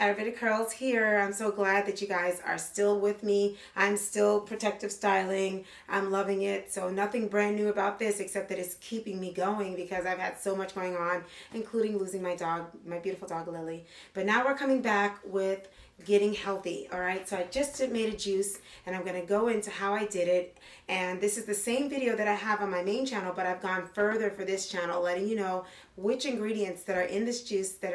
Ayurvedic Curls here. I'm so glad that you guys are still with me. I'm still protective styling. I'm loving it. So nothing brand new about this except that it's keeping me going because I've had so much going on, including losing my dog, my beautiful dog Lily. But now we're coming back with getting healthy. All right, so I just made a juice and I'm going to go into how I did it. And this is the same video that I have on my main channel, but I've gone further for this channel, letting you know which ingredients that are in this juice that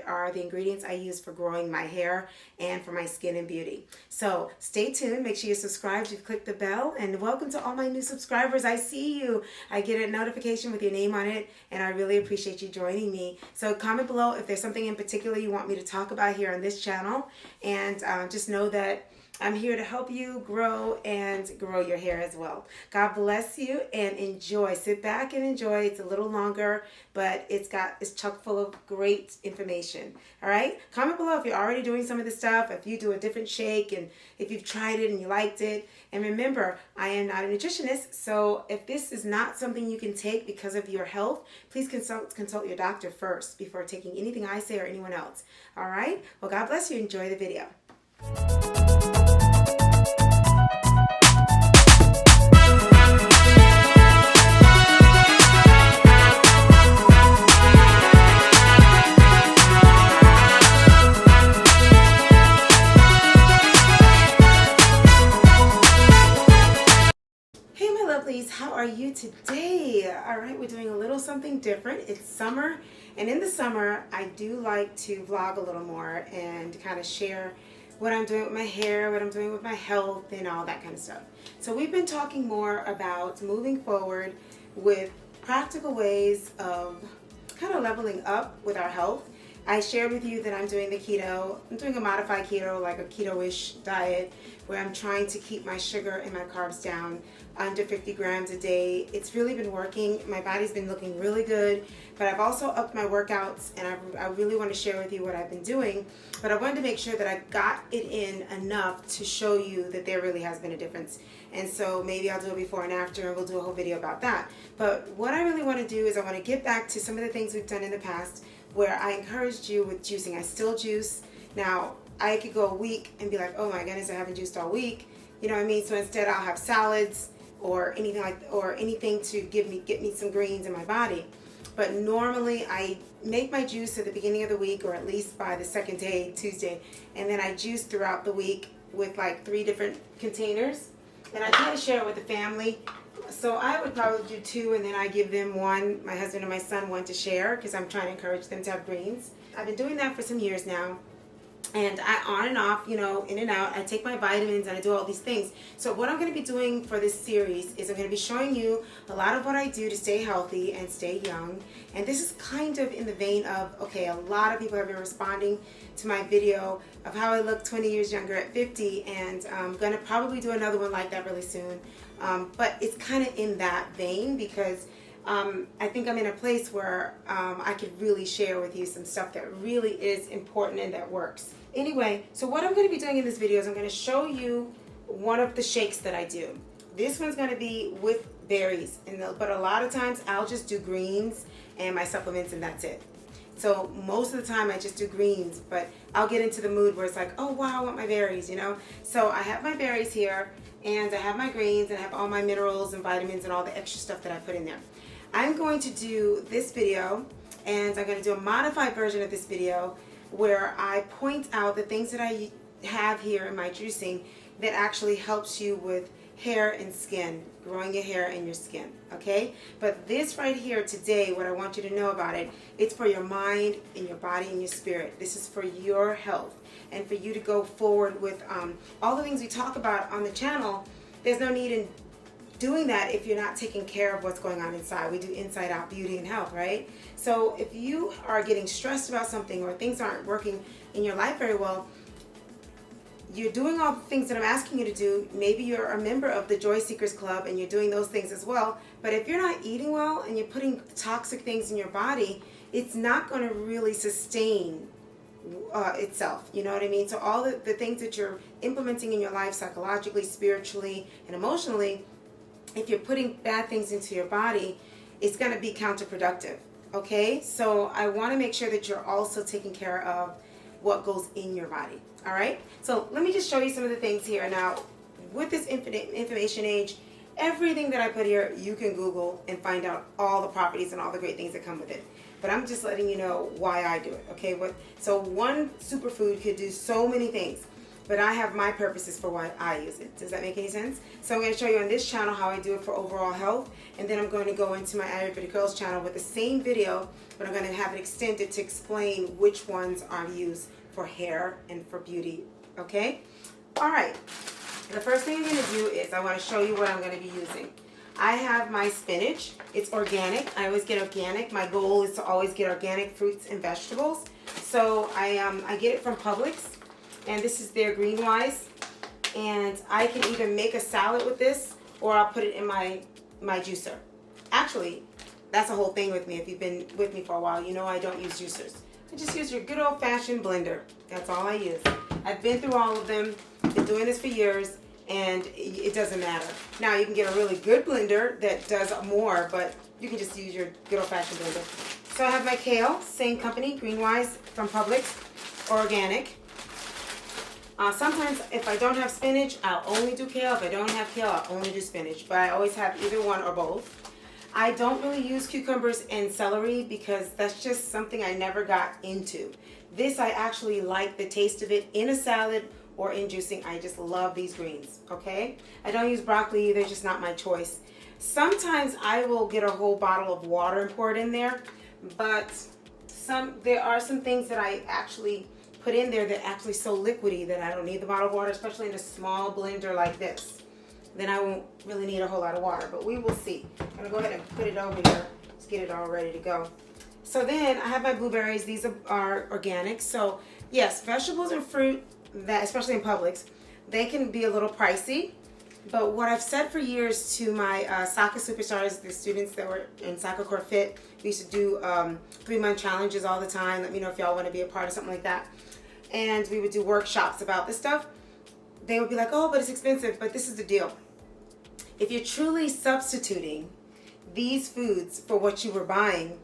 are the ingredients I use for growing my hair and for my skin and beauty. So stay tuned. Make sure you subscribe, you click the bell, and welcome to all my new subscribers. I see you. I get a notification with your name on it, and I really appreciate you joining me. So comment below if there's something in particular you want me to talk about here on this channel, and just know that I'm here to help you grow and grow your hair as well. God bless you and enjoy. Sit back and enjoy. It's a little longer, but it's chock full of great information. All right? Comment below if you're already doing some of this stuff, if you do a different shake, and if you've tried it and you liked it. And remember, I am not a nutritionist, so if this is not something you can take because of your health, please consult your doctor first before taking anything I say or anyone else. All right? Well, God bless you. Enjoy the video. Lovelies, how are you today? All right, we're doing a little something different. It's summer, and in the summer I do like to vlog a little more and kind of share what I'm doing with my hair, what I'm doing with my health, and all that kind of stuff. So we've been talking more about moving forward with practical ways of kind of leveling up with our health. I shared with you that I'm doing the keto. I'm doing a modified keto, like a keto-ish diet, where I'm trying to keep my sugar and my carbs down under 50 grams a day. It's really been working. My body's been looking really good, but I've also upped my workouts, and I really want to share with you what I've been doing. But I wanted to make sure that I got it in enough to show you that there really has been a difference. And so maybe I'll do a before and after, and we'll do a whole video about that. But what I really want to do is I want to get back to some of the things we've done in the past where I encouraged you with juicing. I still juice. Now, I could go a week and be like, oh my goodness, I haven't juiced all week. You know what I mean? So instead I'll have salads or anything to get me some greens in my body. But normally I make my juice at the beginning of the week, or at least by the second day, Tuesday, and then I juice throughout the week with like 3 different containers, and I try to share it with the family. So I would probably do 2, and then I give them 1, my husband and my son, 1 to share, because I'm trying to encourage them to have greens. I've been doing that for some years now. And I on and off, you know, in and out. I take my vitamins and I do all these things. So what I'm going to be doing for this series is I'm going to be showing you a lot of what I do to stay healthy and stay young. And this is kind of in the vein of, okay, a lot of people have been responding to my video of how I look 20 years younger at 50, and I'm going to probably do another one like that really soon. But it's kind of in that vein because I think I'm in a place where I could really share with you some stuff that really is important and that works. Anyway, so what I'm going to be doing in this video is I'm going to show you one of the shakes that I do. This one's going to be with berries, but a lot of times I'll just do greens and my supplements, and that's it. So most of the time I just do greens, but I'll get into the mood where it's like, oh wow, I want my berries, you know? So I have my berries here, and I have my greens, and I have all my minerals and vitamins and all the extra stuff that I put in there. I'm going to do this video, and I'm going to do a modified version of this video where I point out the things that I have here in my juicing that actually helps you with hair and skin, growing your hair and your skin, okay? But this right here today, what I want you to know about it, it's for your mind and your body and your spirit. This is for your health and for you to go forward with all the things we talk about on the channel. There's no need in doing that if you're not taking care of what's going on inside. We do inside out beauty and health, right? So if you are getting stressed about something or things aren't working in your life very well, you're doing all the things that I'm asking you to do. Maybe you're a member of the Joy Seekers Club and you're doing those things as well. But if you're not eating well and you're putting toxic things in your body, it's not going to really sustain itself. You know what I mean? So all the things that you're implementing in your life psychologically, spiritually, and emotionally, if you're putting bad things into your body, it's going to be counterproductive. Okay? So I want to make sure that you're also taking care of what goes in your body. All right, so let me just show you some of the things here. Now, with this infinite information age, everything that I put here, you can Google and find out all the properties and all the great things that come with it. But I'm just letting you know why I do it, okay? So one superfood could do so many things, but I have my purposes for why I use it. Does that make any sense? So I'm going to show you on this channel how I do it for overall health, and then I'm going to go into my Ayurvedic Girls channel with the same video, but I'm going to have it extended to explain which ones are used for hair and for beauty, okay? All right. The first thing I'm going to do is I want to show you what I'm going to be using. I have my spinach. It's organic. I always get organic. My goal is to always get organic fruits and vegetables. So I get it from Publix, and this is their Greenwise. And I can either make a salad with this, or I'll put it in my juicer. Actually, that's a whole thing with me. If you've been with me for a while, you know I don't use juicers. I just use your good old-fashioned blender. That's all I use. I've been through all of them. Been doing this for years, and it doesn't matter. Now, you can get a really good blender that does more, but you can just use your good old-fashioned blender. So I have my kale, same company, Greenwise from Publix, organic. Sometimes if I don't have spinach, I'll only do kale. If I don't have kale, I'll only do spinach, but I always have either one or both. I don't really use cucumbers and celery because that's just something I never got into. This, I actually like the taste of it in a salad or in juicing. I just love these greens, okay? I don't use broccoli either, just not my choice. Sometimes I will get a whole bottle of water and pour it in there, but there are some things that I actually put in there that are actually so liquidy that I don't need the bottle of water, especially in a small blender like this. Then I won't really need a whole lot of water, but we will see. I'm gonna go ahead and put it over here. Let's get it all ready to go. So then I have my blueberries. These are organic. So yes, vegetables and fruit, that especially in Publix, they can be a little pricey. But what I've said for years to my soccer superstars, the students that were in Soccer Core Fit, we used to do 3-month challenges all the time. Let me know if y'all want to be a part of something like that. And we would do workshops about this stuff. They would be like, oh, but it's expensive. But this is the deal. If you're truly substituting these foods for what you were buying,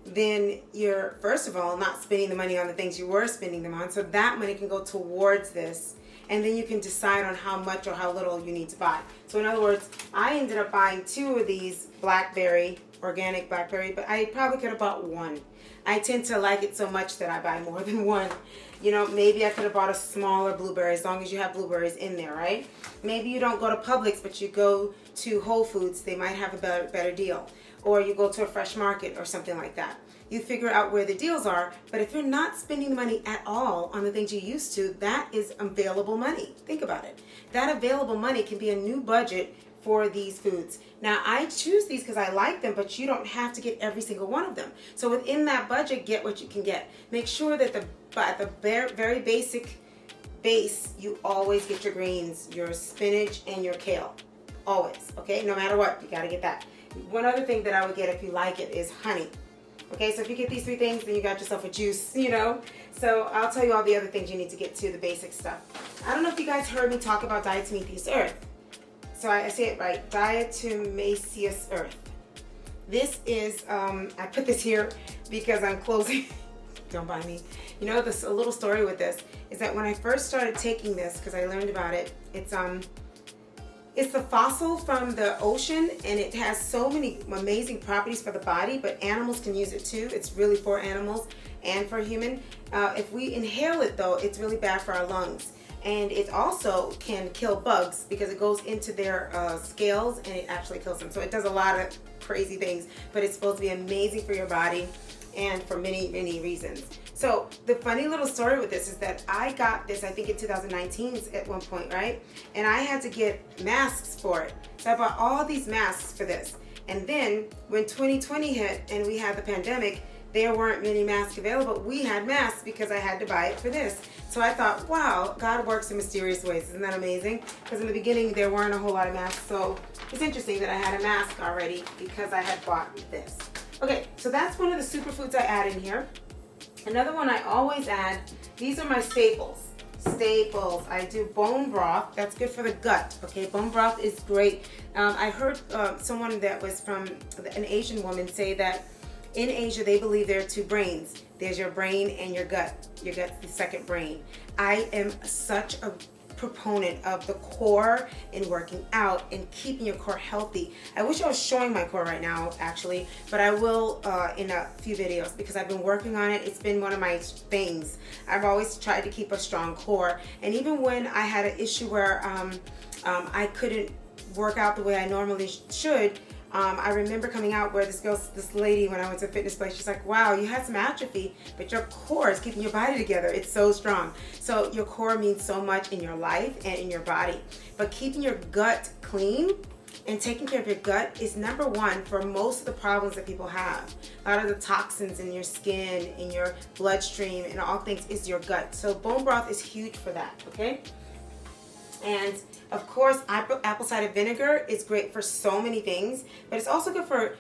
then you're, first of all, not spending the money on the things you were spending them on. So that money can go towards this. And then you can decide on how much or how little you need to buy. So in other words, I ended up buying 2 of these blackberry, organic blackberry, but I probably could have bought 1. I tend to like it so much that I buy more than 1. You know, maybe I could have bought a smaller blueberry as long as you have blueberries in there, right? Maybe you don't go to Publix, but you go to Whole Foods. They might have a better deal. Or you go to a fresh market or something like that. You figure out where the deals are, but if you're not spending the money at all on the things you used to, that is available money. Think about it. That available money can be a new budget for these foods. Now, I choose these because I like them, but you don't have to get every single one of them. So within that budget, get what you can get. Make sure that at the very basic base, you always get your greens, your spinach, and your kale. Always, okay? No matter what, you gotta get that. One other thing that I would get if you like it is honey. Okay, so if you get these 3 things, then you got yourself a juice, you know? So I'll tell you all the other things you need to get to, the basic stuff. I don't know if you guys heard me talk about diatomaceous earth. So I say it right, diatomaceous earth. This is, I put this here because I'm closing. Don't mind me. You know, a little story with this is that when I first started taking this, because I learned about it, it's the fossil from the ocean, and it has so many amazing properties for the body, but animals can use it too. It's really for animals and for human. If we inhale it though, it's really bad for our lungs. And it also can kill bugs because it goes into their scales and it actually kills them. So it does a lot of crazy things, but it's supposed to be amazing for your body and for many, many reasons. So the funny little story with this is that I got this, I think in 2019 at one point, right? And I had to get masks for it. So I bought all these masks for this. And then when 2020 hit and we had the pandemic, there weren't many masks available. We had masks because I had to buy it for this. So I thought, wow, God works in mysterious ways. Isn't that amazing? Because in the beginning, there weren't a whole lot of masks. So it's interesting that I had a mask already because I had bought this. Okay, so that's one of the superfoods I add in here. Another one I always add, these are my staples. I do bone broth. That's good for the gut. Okay, bone broth is great. I heard someone that was from an Asian woman say that in Asia, they believe there are two brains. There's your brain and your gut. Your gut's the second brain. I am such a proponent of the core and working out and keeping your core healthy. I wish I was showing my core right now, actually, but I will in a few videos, because I've been working on it. It's been one of my things. I've always tried to keep a strong core, and even when I had an issue where I couldn't work out the way I normally should, I remember coming out where this lady, when I went to a fitness place, she's like, wow, you had some atrophy, but your core is keeping your body together. It's so strong. So your core means so much in your life and in your body. But keeping your gut clean and taking care of your gut is number one for most of the problems that people have. A lot of the toxins in your skin, in your bloodstream, and all things is your gut. So bone broth is huge for that, okay? And of course, apple cider vinegar is great for so many things, but it's also good for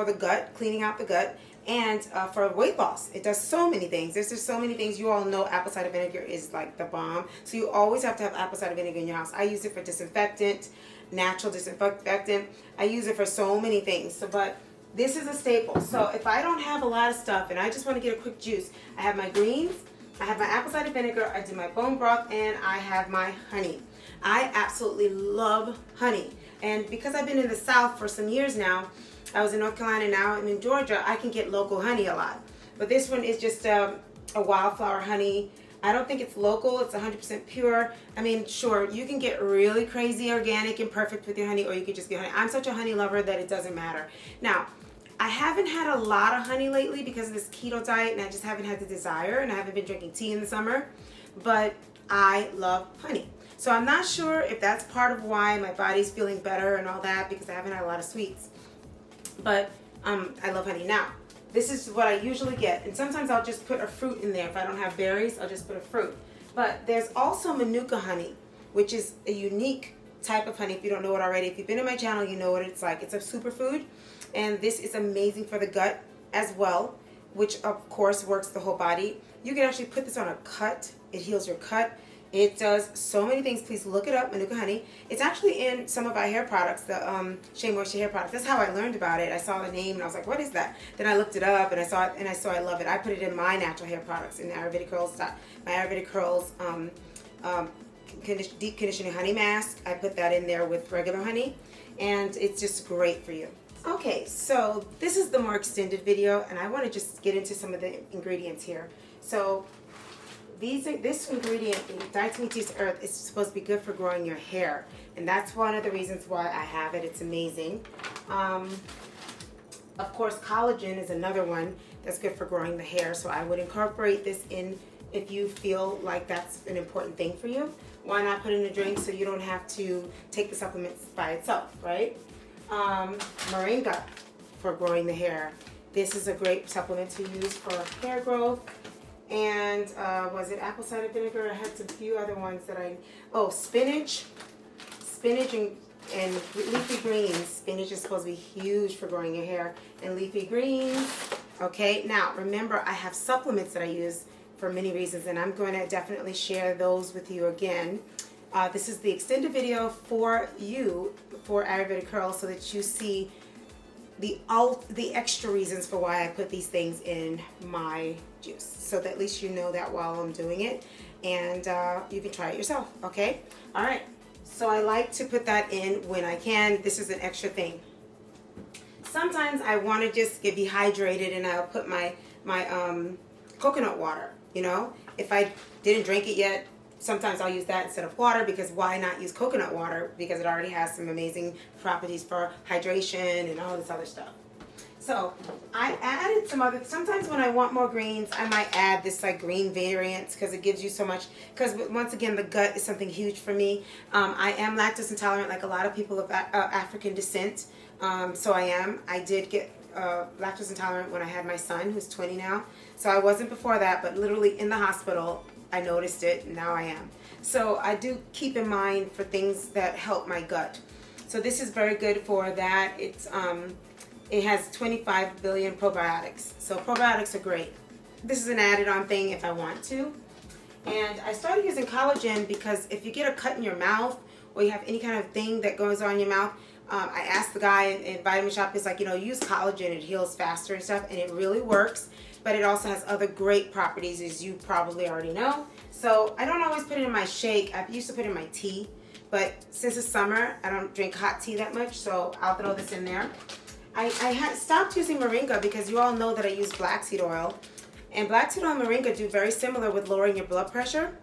the gut, cleaning out the gut, and for weight loss. It does so many things. There's just so many things. You all know apple cider vinegar is like the bomb. So you always have to have apple cider vinegar in your house. I use it for disinfectant, natural disinfectant. I use it for so many things. So, but this is a staple. So if I don't have a lot of stuff and I just want to get a quick juice, I have my greens, I have my apple cider vinegar, I do my bone broth, and I have my honey. I absolutely love honey. And because I've been in the South for some years now, I was in North Carolina, now I'm in Georgia, I can get local honey a lot. But this one is just a wildflower honey. I don't think it's local, it's 100% pure. I mean, sure, you can get really crazy organic and perfect with your honey, or you could just get honey. I'm such a honey lover that it doesn't matter. Now, I haven't had a lot of honey lately because of this keto diet, and I just haven't had the desire, and I haven't been drinking tea in the summer, but I love honey. So I'm not sure if that's part of why my body's feeling better and all that, because I haven't had a lot of sweets. But I love honey. Now, this is what I usually get, and sometimes I'll just put a fruit in there. If I don't have berries, I'll just put a fruit. But there's also Manuka honey, which is a unique type of honey. If you don't know it already, if you've been in my channel, you know what it's like. It's a superfood, and this is amazing for the gut as well, which of course works the whole body. You can actually put this on a cut. It heals your cut. It does so many things. Please look it up, Manuka honey. It's actually in some of our hair products, the Shea Moisture hair products. That's how I learned about it. I saw the name and I was like, what is that? Then I looked it up and I saw it, and I love it. I put it in my natural hair products, in the Ayurvedic Curls, my Ayurvedic Curls deep conditioning honey mask. I put that in there with regular honey, and it's just great for you. Okay, so this is the more extended video, and I want to just get into some of the ingredients here. So this ingredient, diatomaceous earth, is supposed to be good for growing your hair, and that's one of the reasons why I have it. It's amazing. Of course, collagen is another one that's good for growing the hair, so I would incorporate this in if you feel like that's an important thing for you. Why not put in a drink so you don't have to take the supplements by itself, right? Moringa for growing the hair. This is a great supplement to use for hair growth. And was it apple cider vinegar? I had some few other ones that spinach and leafy greens. Spinach is supposed to be huge for growing your hair, and leafy greens. Okay, now remember, I have supplements that I use for many reasons, and I'm going to definitely share those with you again. This is the extended video for you for Ayurvedic Curls, so that you see the extra reasons for why I put these things in my juice, so that at least you know that while I'm doing it, and you can try it yourself. Okay, all right. So I like to put that in when I can. This is an extra thing. Sometimes I want to just get dehydrated, and I'll put my coconut water. You know, if I didn't drink it yet, sometimes I'll use that instead of water, because why not use coconut water? Because it already has some amazing properties for hydration and all this other stuff. So I added some other, sometimes when I want more greens, I might add this like green variant, because it gives you so much, because once again, the gut is something huge for me. I am lactose intolerant, like a lot of people of African descent. So I did get lactose intolerant when I had my son, who's 20 now. So I wasn't before that, but literally in the hospital, I noticed it, and now I am. So I do keep in mind for things that help my gut. So this is very good for that. It has 25 billion probiotics. So probiotics are great. This is an added on thing if I want to. And I started using collagen because if you get a cut in your mouth, or you have any kind of thing that goes on in your mouth, I asked the guy in Vitamin Shop, he's like, you know, use collagen, it heals faster and stuff, and it really works. But it also has other great properties, as you probably already know. So I don't always put it in my shake. I used to put it in my tea, but since it's summer, I don't drink hot tea that much, so I'll throw this in there. I had stopped using moringa because you all know that I use black seed oil. And black seed oil and moringa do very similar with lowering your blood pressure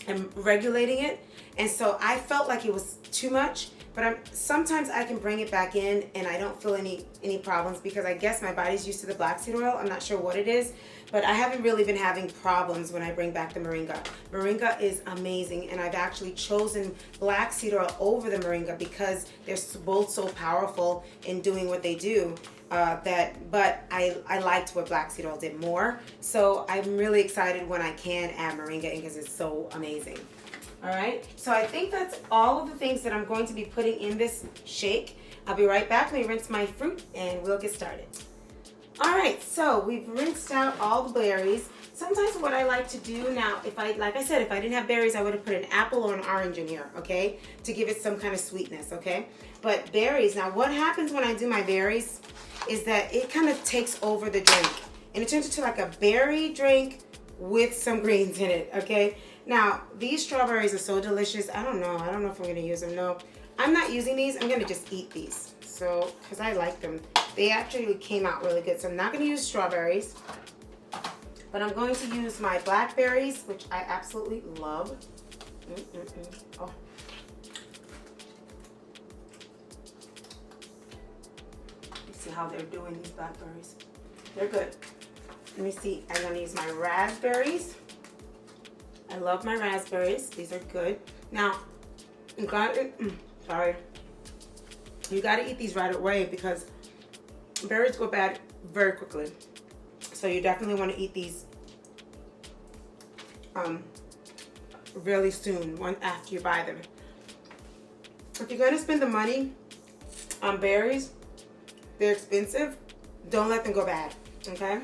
and regulating it. And so I felt like it was too much. But sometimes I can bring it back in and I don't feel any problems because I guess my body's used to the black seed oil. I'm not sure what it is, but I haven't really been having problems when I bring back the moringa. Moringa is amazing, and I've actually chosen black seed oil over the moringa because they're both so powerful in doing what they do. But I liked what black seed oil did more. So I'm really excited when I can add moringa in because it's so amazing. All right, so I think that's all of the things that I'm going to be putting in this shake. I'll be right back. Let me rinse my fruit and we'll get started. All right, so we've rinsed out all the berries. Sometimes what I like to do now, like I said, if I didn't have berries, I would have put an apple or an orange in here, okay, to give it some kind of sweetness, okay? But berries, now what happens when I do my berries is that it kind of takes over the drink, and it turns into like a berry drink with some greens in it, okay? Now, these strawberries are so delicious. I don't know if I'm going to use them. No, I'm not using these. I'm going to just eat these. So, because I like them. They actually came out really good. So, I'm not going to use strawberries. But I'm going to use my blackberries, which I absolutely love. Oh. You see how they're doing, these blackberries. They're good. Let me see. I'm going to use my raspberries. I love my raspberries. These are good. Now, you gotta eat these right away because berries go bad very quickly. So you definitely want to eat these really soon, after you buy them. If you're gonna spend the money on berries, they're expensive. Don't let them go bad, okay?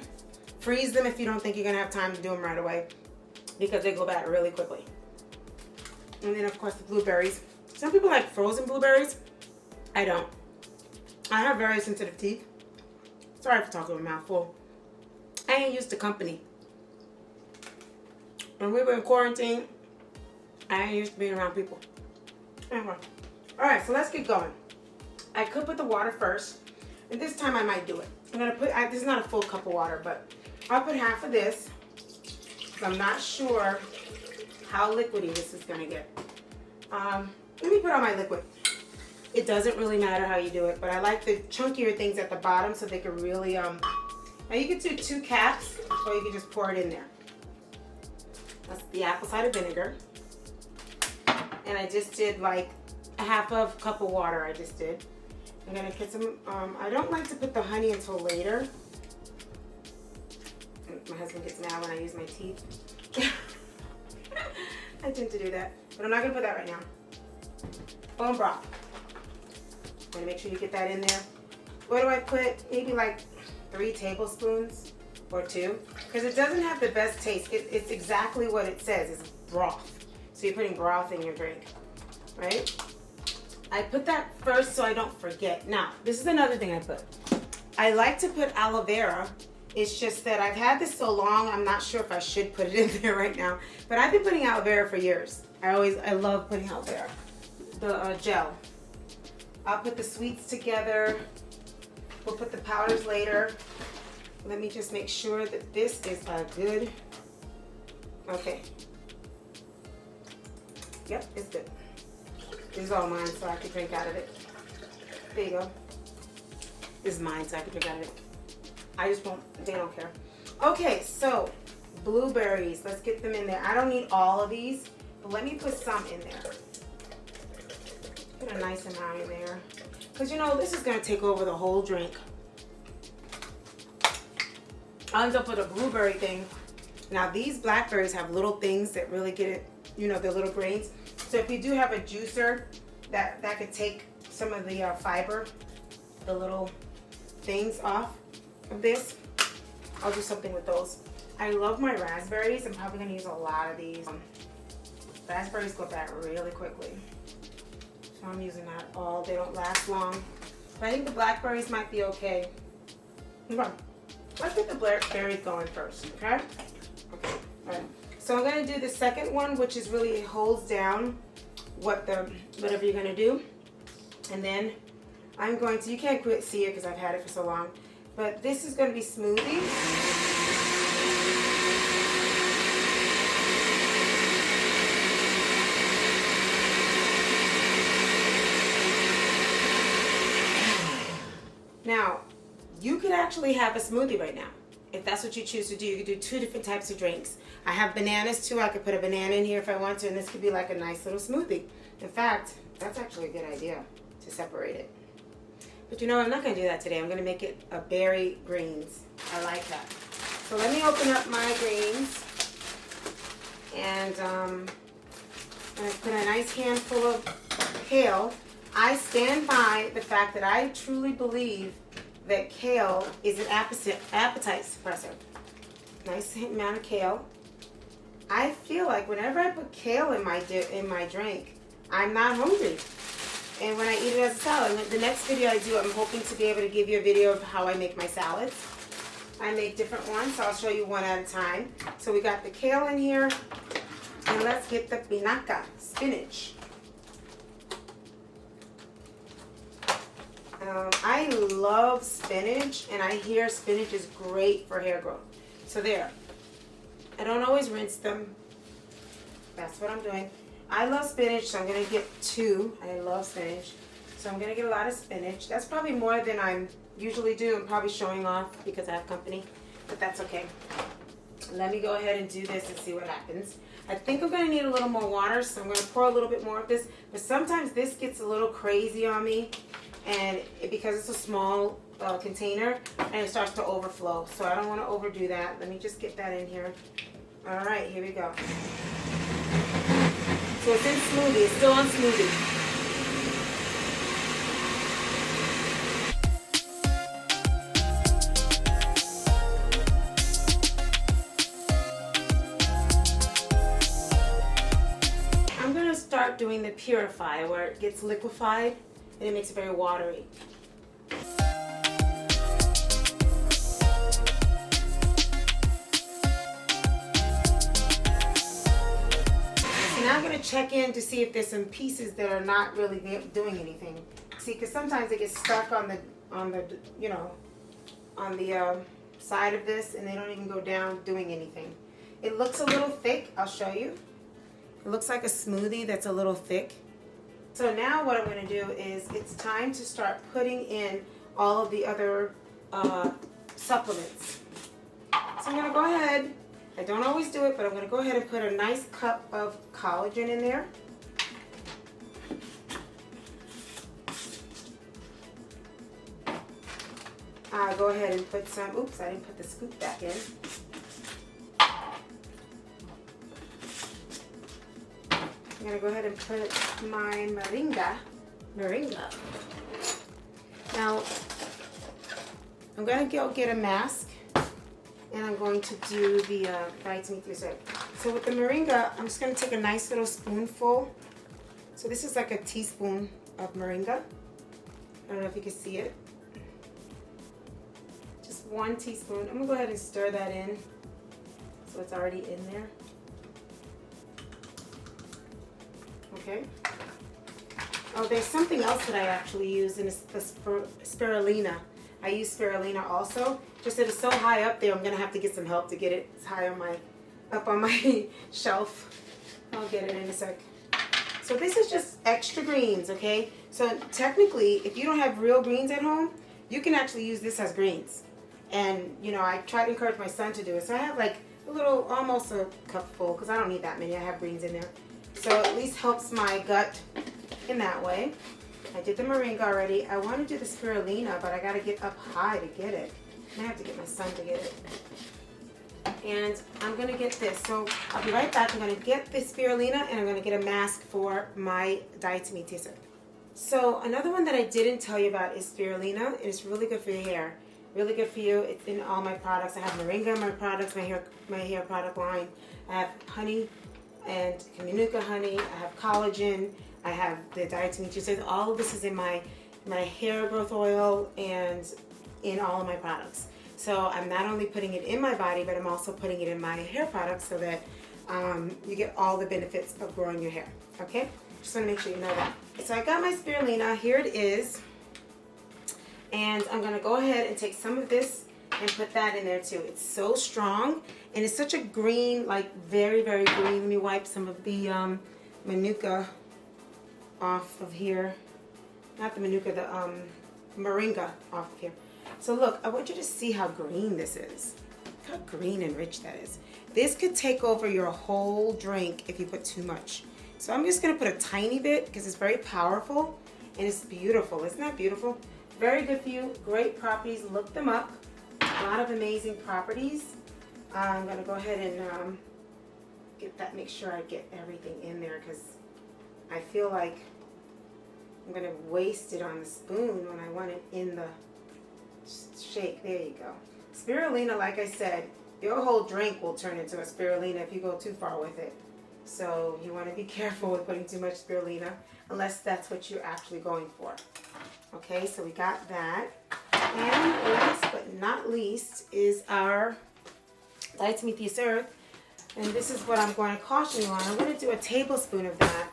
Freeze them if you don't think you're gonna have time to do them right away, because they go bad really quickly. And then of course the blueberries. Some people like frozen blueberries. I don't. I have very sensitive teeth. Sorry for talking with a mouthful. I ain't used to company. When we were in quarantine, I ain't used to being around people. Anyway. Alright, so let's get going. I could put the water first, and this time I might do it. I'm gonna put, this is not a full cup of water, but I'll put half of this. I'm not sure how liquidy this is gonna get. Let me put on my liquid. It doesn't really matter how you do it, but I like the chunkier things at the bottom so they can really, now you can do 2 caps, or you can just pour it in there. That's the apple cider vinegar. And I just did like a half of cup of water I just did. I'm gonna get some, I don't like to put the honey until later. My husband gets mad when I use my teeth. I tend to do that, but I'm not gonna put that right now. Bone broth. I'm gonna make sure you get that in there. What do I put? Maybe like 3 tablespoons or 2, because it doesn't have the best taste. It's exactly what it says. It's broth. So you're putting broth in your drink, right? I put that first so I don't forget. Now, this is another thing I put. I like to put aloe vera. It's just that I've had this so long, I'm not sure if I should put it in there right now. But I've been putting aloe vera for years. I love putting aloe vera. The gel. I'll put the sweets together. We'll put the powders later. Let me just make sure that this is a good, okay. Yep, it's good. This is all mine, so I can drink out of it. There you go. This is mine, so I can drink out of it. I just won't, they don't care. Okay, so blueberries, let's get them in there. I don't need all of these, but let me put some in there. Put a nice amount in there. Because you know, this is gonna take over the whole drink. I'll end up with a blueberry thing. Now these blackberries have little things that really get it, you know, the little grains. So if you do have a juicer that could take some of the fiber, the little things off of this, I'll do something with those. I love my raspberries. I'm probably gonna use a lot of these. Raspberries go bad really quickly. So I'm using that all. They don't last long. But I think the blackberries might be okay. Okay. Let's get the berries going first, okay? Okay. All right. So I'm going to do the second one, which is really it holds down whatever you're going to do. And then I'm going to, you can't quite see it because I've had it for so long, but this is going to be smoothies. Now, you could actually have a smoothie right now. If that's what you choose to do, you could do 2 different types of drinks. I have bananas too. I could put a banana in here if I want to, and this could be like a nice little smoothie. In fact, that's actually a good idea to separate it. But you know, I'm not going to do that today. I'm going to make it a berry greens. I like that. So let me open up my greens. And I'm going to put a nice handful of kale. I stand by the fact that I truly believe that kale is an appetite suppressor. Nice amount of kale. I feel like whenever I put kale in my drink, I'm not hungry. And when I eat it as a salad, the next video I do, I'm hoping to be able to give you a video of how I make my salads. I make different ones, so I'll show you one at a time. So we got the kale in here, and let's get the pinaca, spinach. I love spinach, and I hear spinach is great for hair growth. So there. I don't always rinse them. That's what I'm doing. I love spinach, so I'm going to get 2. I love spinach. So I'm going to get a lot of spinach. That's probably more than I usually do. I'm probably showing off because I have company, but that's okay. Let me go ahead and do this and see what happens. I think I'm going to need a little more water, so I'm going to pour a little bit more of this. But sometimes this gets a little crazy on me, and because it's a small container, and it starts to overflow. So I don't want to overdo that. Let me just get that in here. All right, here we go. So it's in smoothie. It's still on smoothie. I'm going to start doing the purify where it gets liquefied and it makes it very watery. Now I'm going to check in to see if there's some pieces that are not really doing anything. See, because sometimes they get stuck on the side of this, and they don't even go down doing anything. It looks a little thick. I'll show you. It looks like a smoothie that's a little thick. So now what I'm going to do is it's time to start putting in all of the other supplements. So I'm going to go ahead. I don't always do it, but I'm going to go ahead and put a nice cup of collagen in there. I'll go ahead and put some, oops, I didn't put the scoop back in. I'm going to go ahead and put my moringa. Now, I'm going to go get a mask. And I'm going to do the vitamin 3. So with the moringa, I'm just going to take a nice little spoonful. So this is like a teaspoon of moringa. I don't know if you can see it. Just 1 teaspoon. I'm going to go ahead and stir that in. So it's already in there. Okay. Oh, there's something else that I actually use, and it's the spirulina. I use spirulina also. Just that it's so high up there, I'm gonna have to get some help to get it high on up on my shelf. I'll get it in a sec. So this is just extra greens, okay? So technically, if you don't have real greens at home, you can actually use this as greens. And you know, I try to encourage my son to do it. So I have like a little, almost a cup full, because I don't need that many. I have greens in there. So it at least helps my gut in that way. I did the moringa already. I want to do the spirulina, but I got to get up high to get it. I have to get my son to get it. And I'm going to get this. So I'll be right back. I'm going to get the spirulina, and I'm going to get a mask for my diatomaceous earth. So another one that I didn't tell you about is spirulina. It's really good for your hair. Really good for you. It's in all my products. I have moringa in my products, my hair product line. I have honey and Manuka honey. I have collagen. I have the diatomaceous earth. All of this is in my hair growth oil and in all of my products. So I'm not only putting it in my body, but I'm also putting it in my hair products so that you get all the benefits of growing your hair. Okay? Just want to make sure you know that. So I got my spirulina. Here it is. And I'm going to go ahead and take some of this and put that in there too. It's so strong, and it's such a green, like very, very green. Let me wipe some of the manuka off of here. Not the manuka, the moringa off of here. So look, I want you to see how green this is. Look how green and rich that is. This could take over your whole drink if you put too much. So I'm just going to put a tiny bit because it's very powerful and it's beautiful. Isn't that beautiful? Very good for you. Great properties. Look them up. A lot of amazing properties. I'm going to go ahead and get that. Make sure I get everything in there because I feel like I'm going to waste it on the spoon when I want it in the shake. There you go. Spirulina, like I said, your whole drink will turn into a spirulina if you go too far with it. So you want to be careful with putting too much spirulina unless that's what you're actually going for. Okay, so we got that. And last but not least is our diatomaceous earth. And this is what I'm going to caution you on. I'm going to do a tablespoon of that.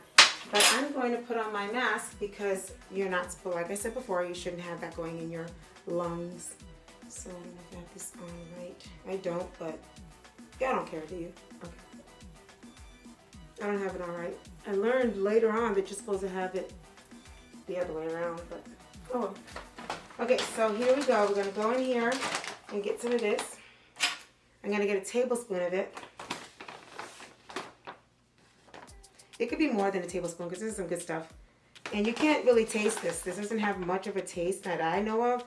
But I'm going to put on my mask because you're not supposed, like I said before, you shouldn't have that going in your lungs. So I don't know if I have this on right. I don't, but y'all don't care, do you? Okay. I don't have it on right. I learned later on that you're supposed to have it the other way around, but oh well. Okay, so here we go. We're going to go in here and get some of this. I'm going to get a tablespoon of it. It could be more than a tablespoon because this is some good stuff. And you can't really taste this. This doesn't have much of a taste that I know of.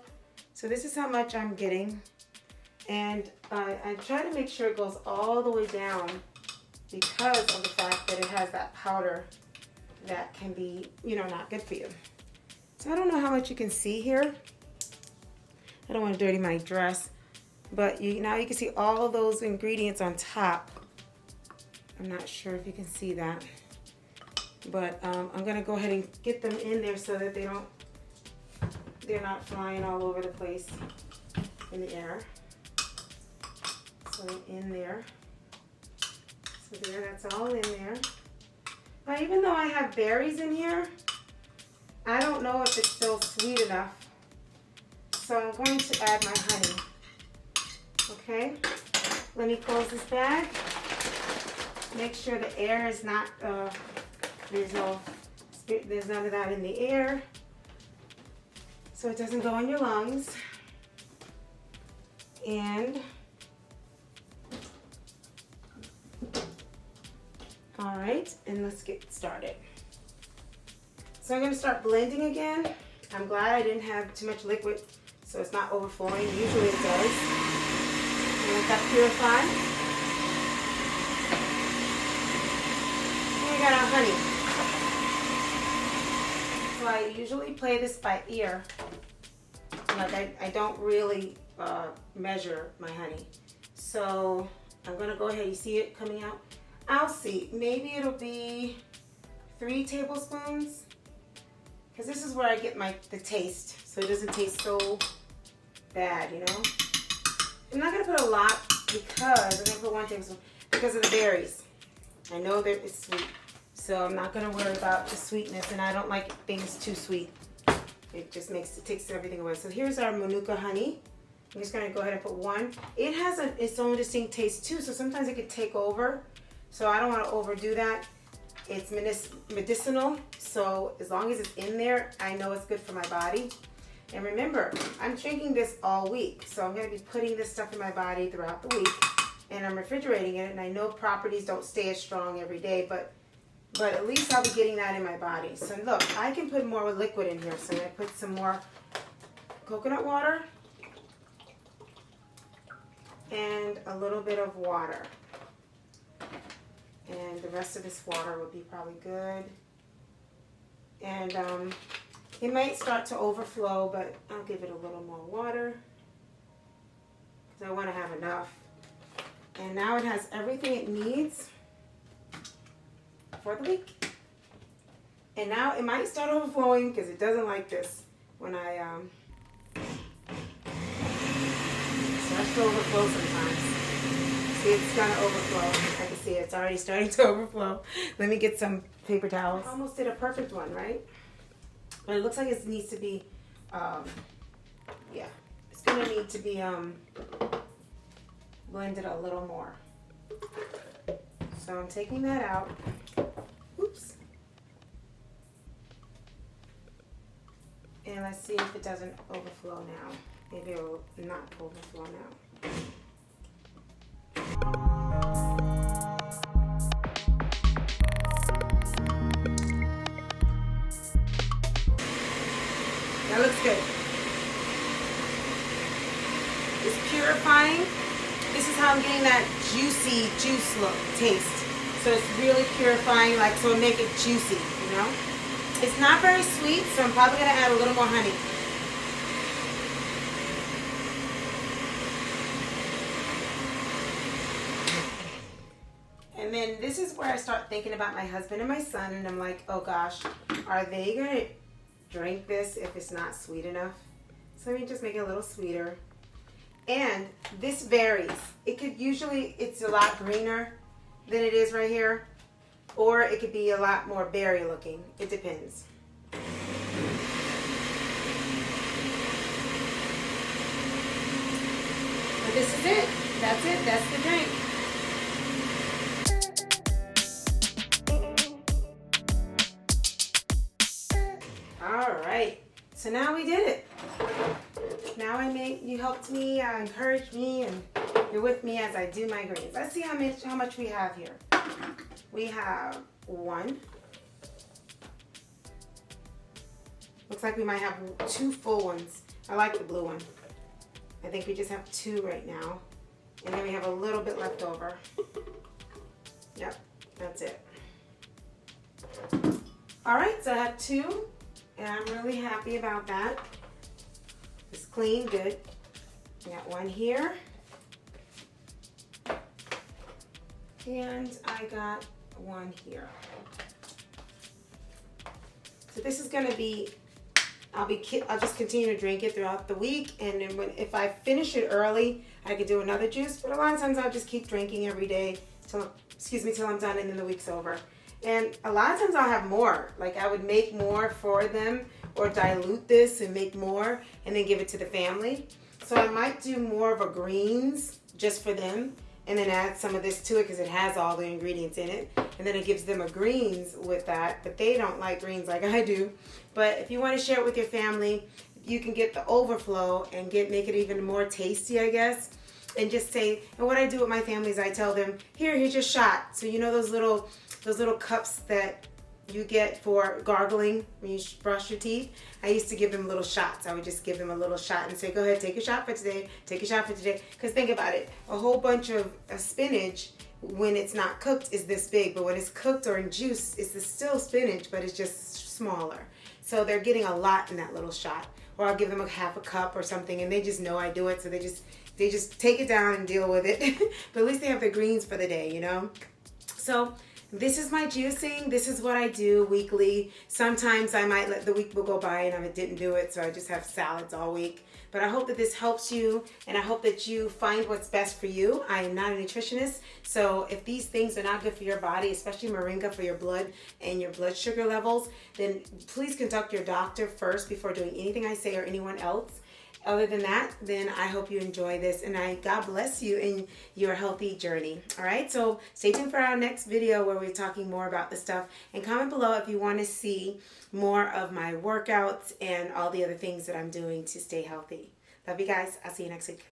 So this is how much I'm getting. And I try to make sure it goes all the way down because of the fact that it has that powder that can be, you know, not good for you. So I don't know how much you can see here. I don't want to dirty my dress. But now you can see all of those ingredients on top. I'm not sure if you can see that. But I'm going to go ahead and get them in there so that they're not flying all over the place in the air. So in there. So there, that's all in there. Now even though I have berries in here, I don't know if it's still sweet enough. So I'm going to add my honey. Okay, let me close this bag. Make sure the air is not, there's none of that in the air. So it doesn't go in your lungs. And, all right, and let's get started. So I'm going to start blending again. I'm glad I didn't have too much liquid so it's not overflowing. Usually it does. And let that purify. And we got our honey. So I usually play this by ear. Like I don't really measure my honey. So I'm going to go ahead. You see it coming out? I'll see. Maybe it'll be 3 tablespoons. Because this is where I get the taste. So it doesn't taste so bad, you know. I'm not going to put a lot because I'm going to put 1 tablespoon because of the berries. I know that it's sweet. So I'm not going to worry about the sweetness. And I don't like things too sweet. It just takes everything away. So here's our Manuka honey. I'm just going to go ahead and put 1. It has its own distinct taste too. So sometimes it could take over. So I don't want to overdo that. It's medicinal, so as long as it's in there, I know it's good for my body. And remember, I'm drinking this all week, so I'm going to be putting this stuff in my body throughout the week, and I'm refrigerating it, and I know properties don't stay as strong every day, but at least I'll be getting that in my body. So look, I can put more liquid in here, so I'm going to put some more coconut water and a little bit of water. And the rest of this water would be probably good. And it might start to overflow, but I'll give it a little more water because I want to have enough. And now it has everything it needs for the week. And now it might start overflowing because it doesn't like this when I starts to overflow sometimes. See, it's gonna overflow. I can see it's already starting to overflow. Let me get some paper towels. I almost did a perfect one, right? But it looks like it needs to be, yeah, it's gonna need to be blended a little more. So I'm taking that out. Oops. And let's see if it doesn't overflow now. Maybe it will not overflow now. That looks good. It's purifying. This is how I'm getting that juicy juice look, taste. So it's really purifying, like, so it'll make it juicy, you know? It's not very sweet, so I'm probably gonna add a little more honey. And then this is where I start thinking about my husband and my son, and I'm like, oh gosh, are they gonna drink this if it's not sweet enough? So let me just make it a little sweeter. And this varies. It could usually, it's a lot greener than it is right here, or it could be a lot more berry looking. It depends. But this is it. That's it. That's the drink. All right. So now we did it. Now you helped me, encouraged me, and you're with me as I do my greens. Let's see how much we have here. We have 1. Looks like we might have 2 full ones. I like the blue one. I think we just have 2 right now. And then we have a little bit left over. Yep, that's it. All right, so I have 2, and I'm really happy about that. It's clean, good. I got 1 here. And I got 1 here. So this is gonna be, I'll just continue to drink it throughout the week, and then if I finish it early, I could do another juice, but a lot of times I'll just keep drinking every day till I'm done, and then the week's over. And a lot of times I'll have more. Like, I would make more for them, or dilute this and make more and then give it to the family. So I might do more of a greens just for them, and then add some of this to it because it has all the ingredients in it. And then it gives them a greens with that, but they don't like greens like I do. But if you want to share it with your family, you can get the overflow and make it even more tasty, I guess. And just say, and what I do with my family is I tell them, here's your shot. So you know those little cups that you get for gargling when you brush your teeth? I used to give them little shots. I would just give them a little shot and say, go ahead, take a shot for today, take a shot for today. Because think about it, a whole bunch of spinach, when it's not cooked, is this big, but when it's cooked or in juice, it's still spinach, but it's just smaller. So they're getting a lot in that little shot. Or I'll give them a half a cup or something, and they just know I do it, so they just take it down and deal with it. But at least they have their greens for the day, you know? So this is my juicing. This is what I do weekly. Sometimes I might let the week go by and I didn't do it, so I just have salads all week. But I hope that this helps you, and I hope that you find what's best for you. I am not a nutritionist, so if these things are not good for your body, especially moringa for your blood and your blood sugar levels, then please consult your doctor first before doing anything I say or anyone else. Other than that, then I hope you enjoy this, and God bless you in your healthy journey. All right, so stay tuned for our next video where we're talking more about this stuff, and comment below if you want to see more of my workouts and all the other things that I'm doing to stay healthy. Love you guys. I'll see you next week.